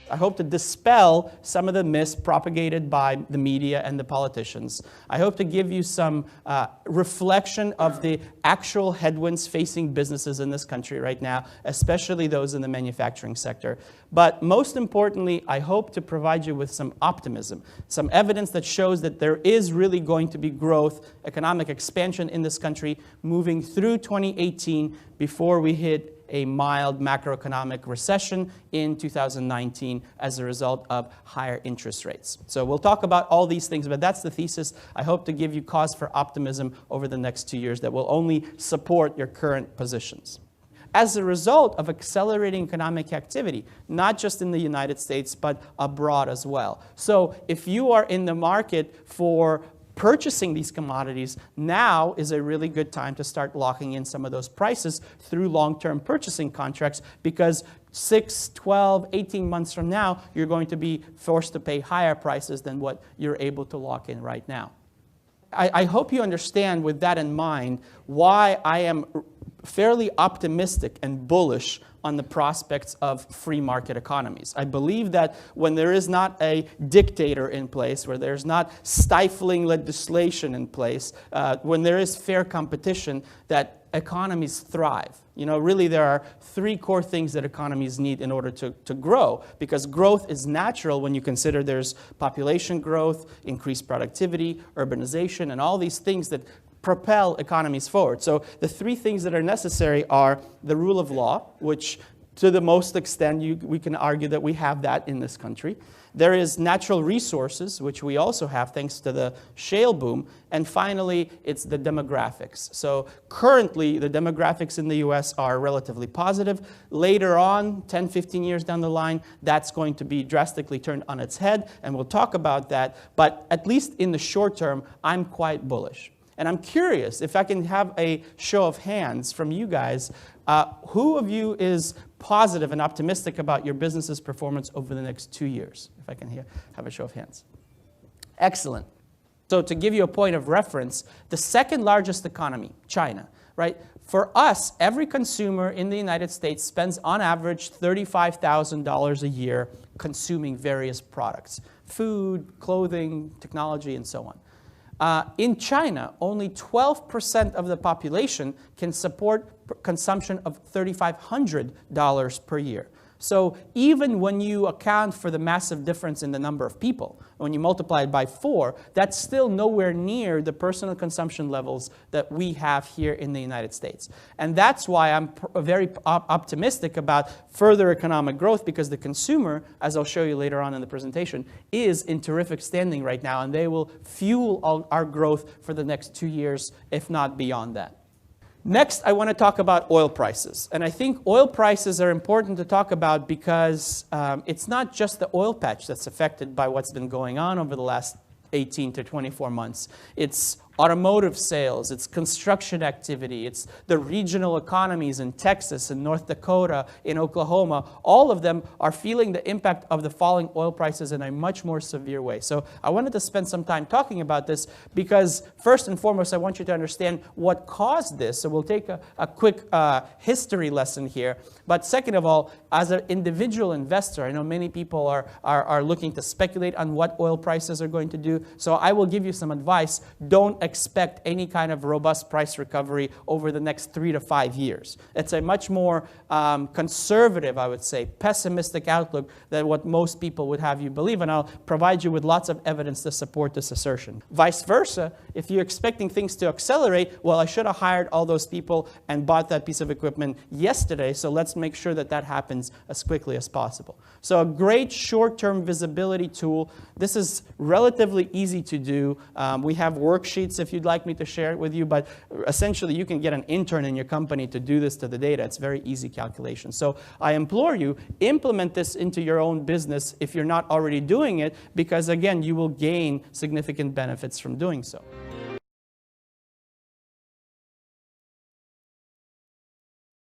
I hope to dispel some of the myths propagated by the media and the politicians. I hope to give you some reflection of the actual headwinds facing businesses in this country right now, especially those in the manufacturing sector. But most importantly, I hope to provide you with some optimism, some evidence that shows that there is really going to be growth, economic expansion in this country moving through 2018 before we hit a mild macroeconomic recession in 2019 as a result of higher interest rates. So we'll talk about all these things, but that's the thesis. I hope to give you cause for optimism over the next 2 years that will only support your current positions. As a result of accelerating economic activity, not just in the United States, but abroad as well. So if you are in the market for purchasing these commodities, now is a really good time to start locking in some of those prices through long-term purchasing contracts, because 6, 12, 18 months from now, you're going to be forced to pay higher prices than what you're able to lock in right now. I hope you understand, with that in mind, why I am fairly optimistic and bullish on the prospects of free market economies. I believe that when there is not a dictator in place, where there's not stifling legislation in place, when there is fair competition, that economies thrive. You know, really there are 3 core things that economies need in order to grow, because growth is natural when you consider there's population growth, increased productivity, urbanization, and all these things that propel economies forward. So the 3 things that are necessary are the rule of law, which to the most extent we can argue that we have that in this country. There is natural resources, which we also have thanks to the shale boom. And finally, it's the demographics. So currently, the demographics in the US are relatively positive. Later on, 10, 15 years down the line, that's going to be drastically turned on its head, and we'll talk about that. But at least in the short term, I'm quite bullish. And I'm curious if I can have a show of hands from you guys. Who of you is positive and optimistic about your business's performance over the next 2 years? If I can have a show of hands. Excellent. So to give you a point of reference, the second largest economy, China, right? For us, every consumer in the United States spends on average $35,000 a year consuming various products: food, clothing, technology, and so on. In China, only 12% of the population can support consumption of $3,500 per year. So even when you account for the massive difference in the number of people, when you multiply it by 4, that's still nowhere near the personal consumption levels that we have here in the United States. And that's why I'm very optimistic about further economic growth, because the consumer, as I'll show you later on in the presentation, is in terrific standing right now, and they will fuel our growth for the next 2 years, if not beyond that. Next, I want to talk about oil prices. And I think oil prices are important to talk about because it's not just the oil patch that's affected by what's been going on over the last 18 to 24 months. It's automotive sales, it's construction activity, it's the regional economies in Texas, in North Dakota, in Oklahoma. All of them are feeling the impact of the falling oil prices in a much more severe way. So I wanted to spend some time talking about this because, first and foremost, I want you to understand what caused this. So we'll take a quick history lesson here. But second of all, as an individual investor, I know many people are looking to speculate on what oil prices are going to do. So I will give you some advice. Don't expect any kind of robust price recovery over the next 3 to 5 years. It's a much more conservative, I would say, pessimistic outlook than what most people would have you believe, and I'll provide you with lots of evidence to support this assertion. Vice versa, if you're expecting things to accelerate, well, I should have hired all those people and bought that piece of equipment yesterday, so let's make sure that that happens as quickly as possible. So a great short-term visibility tool. This is relatively easy to do. We have worksheets if you'd like me to share it with you, but essentially you can get an intern in your company to do this to the data. It's very easy calculation. So I implore you, implement this into your own business if you're not already doing it, because again, you will gain significant benefits from doing so.